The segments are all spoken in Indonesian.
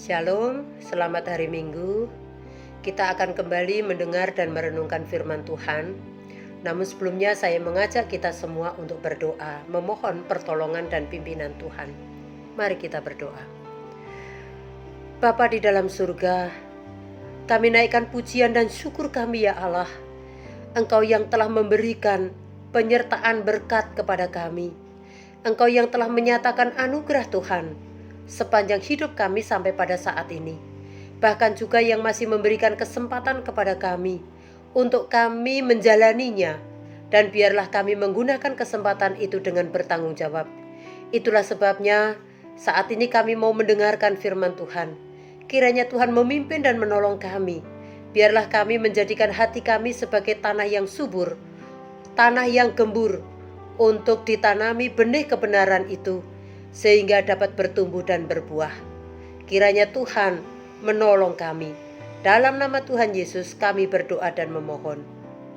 Shalom, selamat hari Minggu. Kita akan kembali mendengar dan merenungkan firman Tuhan. Namun sebelumnya saya mengajak kita semua untuk berdoa, memohon pertolongan dan pimpinan Tuhan. Mari kita berdoa. Bapa di dalam surga, kami naikkan pujian dan syukur kami ya Allah. Engkau yang telah memberikan penyertaan berkat kepada kami. Engkau yang telah menyatakan anugerah Tuhan sepanjang hidup kami sampai pada saat ini. Bahkan juga yang masih memberikan kesempatan kepada kami untuk kami menjalaninya. Dan biarlah kami menggunakan kesempatan itu dengan bertanggung jawab. Itulah sebabnya saat ini kami mau mendengarkan firman Tuhan. Kiranya Tuhan memimpin dan menolong kami. Biarlah kami menjadikan hati kami sebagai tanah yang subur, tanah yang gembur, untuk ditanami benih kebenaran itu, sehingga dapat bertumbuh dan berbuah. Kiranya Tuhan menolong kami. Dalam nama Tuhan Yesus kami berdoa dan memohon.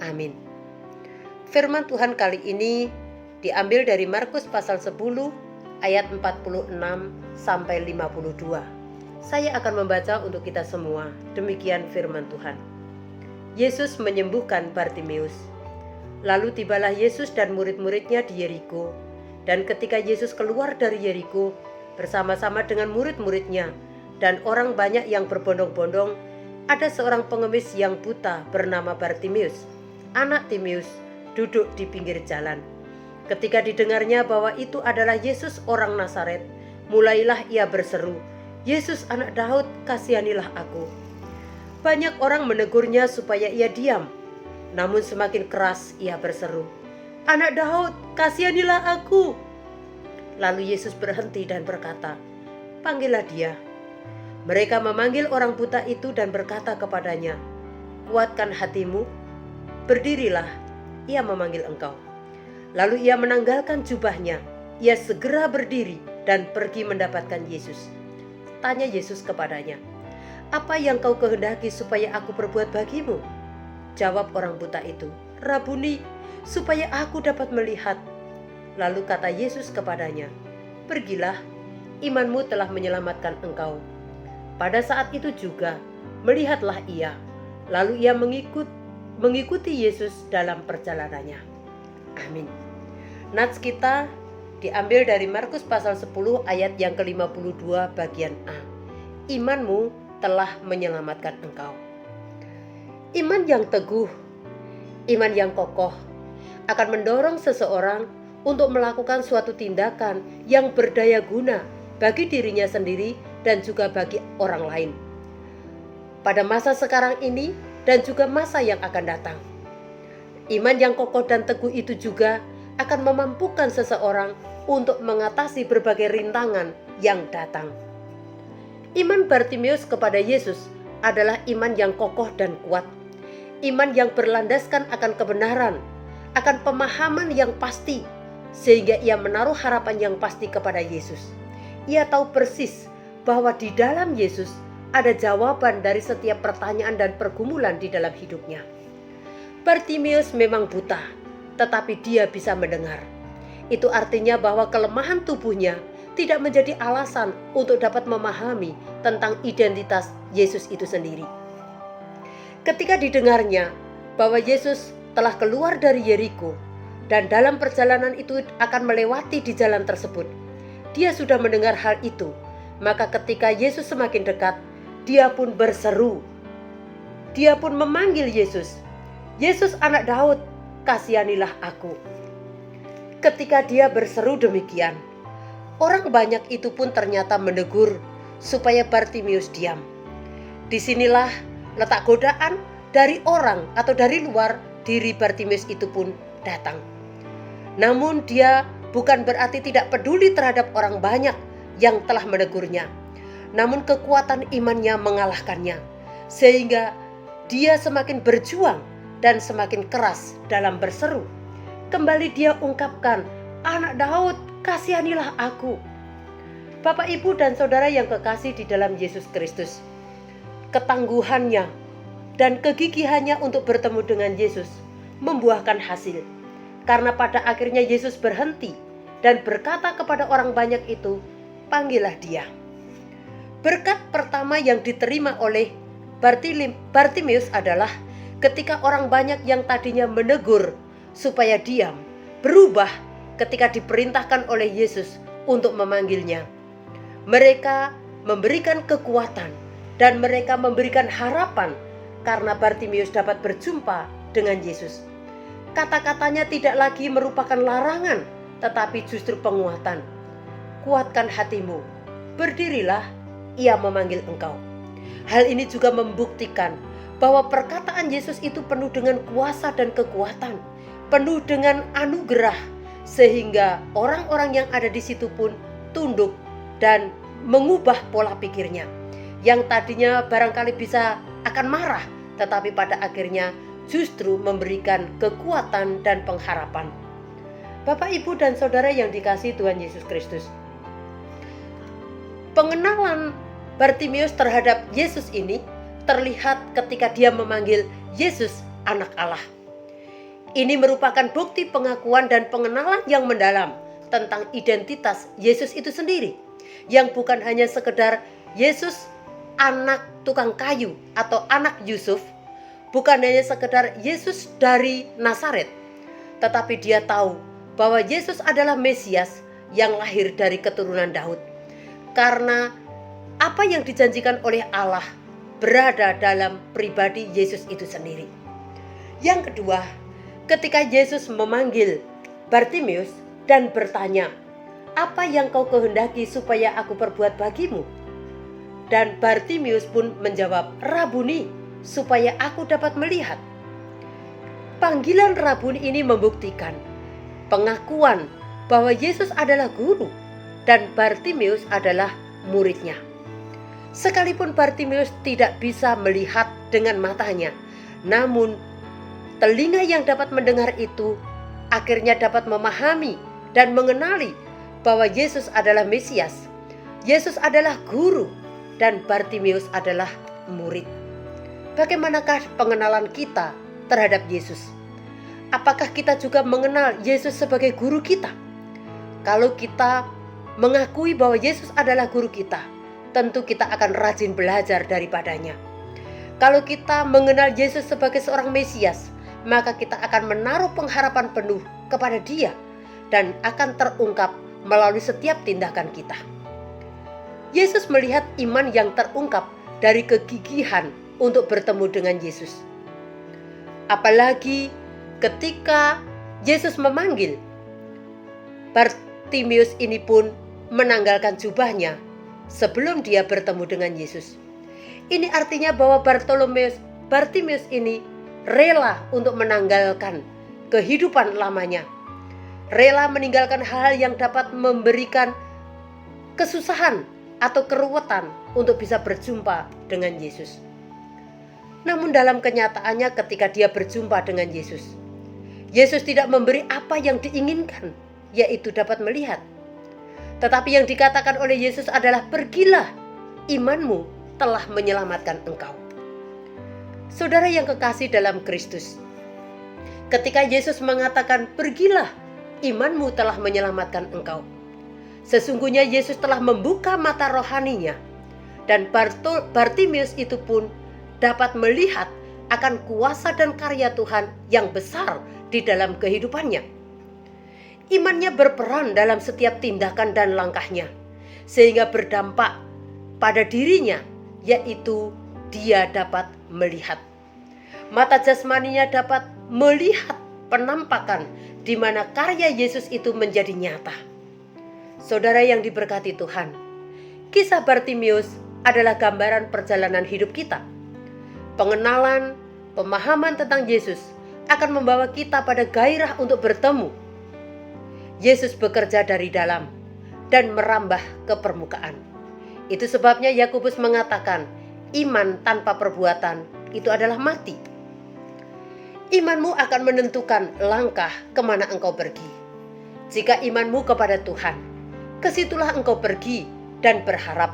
Amin. Firman Tuhan kali ini diambil dari Markus pasal 10 ayat 46 sampai 52. Saya akan membaca untuk kita semua. Demikian firman Tuhan. Yesus menyembuhkan Bartimeus. Lalu tibalah Yesus dan murid-muridnya di Yeriko. Dan ketika Yesus keluar dari Yeriko bersama-sama dengan murid-muridnya dan orang banyak yang berbondong-bondong, ada seorang pengemis yang buta bernama Bartimeus, anak Timeus, duduk di pinggir jalan. Ketika didengarnya bahwa itu adalah Yesus orang Nazaret, mulailah ia berseru, "Yesus anak Daud, kasihanilah aku." Banyak orang menegurnya supaya ia diam, namun semakin keras ia berseru, "Anak Daud, kasihanilah aku." Lalu Yesus berhenti dan berkata, "Panggillah dia." Mereka memanggil orang buta itu dan berkata kepadanya, "Kuatkan hatimu, berdirilah, ia memanggil engkau." Lalu ia menanggalkan jubahnya, ia segera berdiri dan pergi mendapatkan Yesus. Tanya Yesus kepadanya, "Apa yang kau kehendaki supaya aku perbuat bagimu?" Jawab orang buta itu, "Rabuni, supaya aku dapat melihat." Lalu kata Yesus kepadanya, "Pergilah, imanmu telah menyelamatkan engkau." Pada saat itu juga, melihatlah ia. Lalu ia mengikuti Yesus dalam perjalanannya. Amin. Nats kita diambil dari Markus pasal 10 ayat yang ke-52 bagian A. Imanmu telah menyelamatkan engkau. Iman yang teguh, iman yang kokoh akan mendorong seseorang untuk melakukan suatu tindakan yang berdaya guna bagi dirinya sendiri dan juga bagi orang lain. Pada masa sekarang ini dan juga masa yang akan datang. Iman yang kokoh dan teguh itu juga akan memampukan seseorang untuk mengatasi berbagai rintangan yang datang. Iman Bartimeus kepada Yesus adalah iman yang kokoh dan kuat. Iman yang berlandaskan akan kebenaran, akan pemahaman yang pasti, sehingga ia menaruh harapan yang pasti kepada Yesus. Ia tahu persis bahwa di dalam Yesus ada jawaban dari setiap pertanyaan dan pergumulan di dalam hidupnya. Bartimeus memang buta, tetapi dia bisa mendengar. Itu artinya bahwa kelemahan tubuhnya tidak menjadi alasan untuk dapat memahami tentang identitas Yesus itu sendiri. Ketika didengarnya bahwa Yesus telah keluar dari Yeriko dan dalam perjalanan itu akan melewati di jalan tersebut, dia sudah mendengar hal itu. Maka ketika Yesus semakin dekat, dia pun berseru. Dia pun memanggil Yesus, "Yesus anak Daud, kasihanilah aku." Ketika dia berseru demikian, orang banyak itu pun ternyata menegur supaya Bartimeus diam. Disinilah letak godaan dari orang atau dari luar diri Bartimeus itu pun datang. Namun dia bukan berarti tidak peduli terhadap orang banyak yang telah menegurnya. Namun kekuatan imannya mengalahkannya, sehingga dia semakin berjuang dan semakin keras dalam berseru. Kembali dia ungkapkan, "Anak Daud, kasihanilah aku." Bapak, Ibu, dan Saudara yang kekasih di dalam Yesus Kristus, ketangguhannya dan kegigihannya untuk bertemu dengan Yesus membuahkan hasil. Karena pada akhirnya Yesus berhenti dan berkata kepada orang banyak itu, "Panggillah dia." Berkat pertama yang diterima oleh Bartimeus adalah ketika orang banyak yang tadinya menegur supaya diam, berubah ketika diperintahkan oleh Yesus untuk memanggilnya. Mereka memberikan kekuatan dan mereka memberikan harapan karena Bartimeus dapat berjumpa dengan Yesus. Kata-katanya tidak lagi merupakan larangan, tetapi justru penguatan. Kuatkan hatimu, berdirilah, ia memanggil engkau. Hal ini juga membuktikan bahwa perkataan Yesus itu penuh dengan kuasa dan kekuatan, penuh dengan anugerah, sehingga orang-orang yang ada di situ pun tunduk dan mengubah pola pikirnya. Yang tadinya barangkali bisa akan marah, tetapi pada akhirnya justru memberikan kekuatan dan pengharapan. Bapak, Ibu, dan Saudara yang dikasihi Tuhan Yesus Kristus, pengenalan Bartimeus terhadap Yesus ini terlihat ketika dia memanggil Yesus Anak Allah. Ini merupakan bukti pengakuan dan pengenalan yang mendalam tentang identitas Yesus itu sendiri, yang bukan hanya sekedar Yesus anak tukang kayu atau anak Yusuf, bukan hanya sekedar Yesus dari Nazaret, tetapi dia tahu bahwa Yesus adalah Mesias yang lahir dari keturunan Daud. Karena apa yang dijanjikan oleh Allah berada dalam pribadi Yesus itu sendiri. Yang kedua, ketika Yesus memanggil Bartimeus dan bertanya, "Apa yang kau kehendaki supaya aku perbuat bagimu?" Dan Bartimeus pun menjawab, "Rabuni, supaya aku dapat melihat." Panggilan Rabuni ini membuktikan pengakuan bahwa Yesus adalah guru dan Bartimeus adalah muridnya. Sekalipun Bartimeus tidak bisa melihat dengan matanya, namun telinga yang dapat mendengar itu akhirnya dapat memahami dan mengenali bahwa Yesus adalah Mesias, Yesus adalah guru, dan Bartimeus adalah murid. Bagaimanakah pengenalan kita terhadap Yesus? Apakah kita juga mengenal Yesus sebagai guru kita? Kalau kita mengakui bahwa Yesus adalah guru kita, tentu kita akan rajin belajar daripadanya. Kalau kita mengenal Yesus sebagai seorang Mesias, maka kita akan menaruh pengharapan penuh kepada Dia dan akan terungkap melalui setiap tindakan kita. Yesus melihat iman yang terungkap dari kegigihan untuk bertemu dengan Yesus. Apalagi ketika Yesus memanggil, Bartimeus ini pun menanggalkan jubahnya sebelum dia bertemu dengan Yesus. Ini artinya bahwa Bartimeus ini rela untuk menanggalkan kehidupan lamanya, rela meninggalkan hal yang dapat memberikan kesusahan atau keruwetan untuk bisa berjumpa dengan Yesus. Namun dalam kenyataannya ketika dia berjumpa dengan Yesus, Yesus tidak memberi apa yang diinginkan, yaitu dapat melihat. Tetapi yang dikatakan oleh Yesus adalah, "Pergilah, imanmu telah menyelamatkan engkau." Saudara yang kekasih dalam Kristus, ketika Yesus mengatakan, "Pergilah, imanmu telah menyelamatkan engkau," sesungguhnya Yesus telah membuka mata rohaninya, dan Bartimeus itu pun dapat melihat akan kuasa dan karya Tuhan yang besar di dalam kehidupannya. Imannya berperan dalam setiap tindakan dan langkahnya, sehingga berdampak pada dirinya, yaitu dia dapat melihat. Mata jasmaninya dapat melihat penampakan di mana karya Yesus itu menjadi nyata. Saudara yang diberkati Tuhan, kisah Bartimeus adalah gambaran perjalanan hidup kita. Pengenalan, pemahaman tentang Yesus akan membawa kita pada gairah untuk bertemu. Yesus bekerja dari dalam dan merambah ke permukaan. Itu sebabnya Yakobus mengatakan, iman tanpa perbuatan itu adalah mati. Imanmu akan menentukan langkah kemana engkau pergi. Jika imanmu kepada Tuhan, kesitulah engkau pergi dan berharap.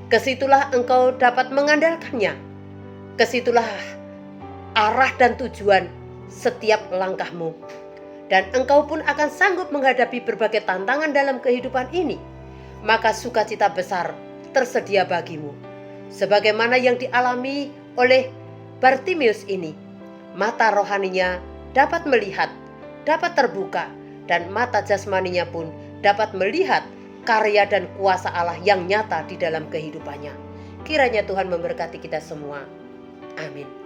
Kesitulah engkau dapat mengandalkannya. Kesitulah arah dan tujuan setiap langkahmu. Dan engkau pun akan sanggup menghadapi berbagai tantangan dalam kehidupan ini. Maka sukacita besar tersedia bagimu. Sebagaimana yang dialami oleh Bartimius ini, mata rohaninya dapat melihat, dapat terbuka, dan mata jasmaninya pun dapat melihat karya dan kuasa Allah yang nyata di dalam kehidupannya. Kiranya Tuhan memberkati kita semua. Amin.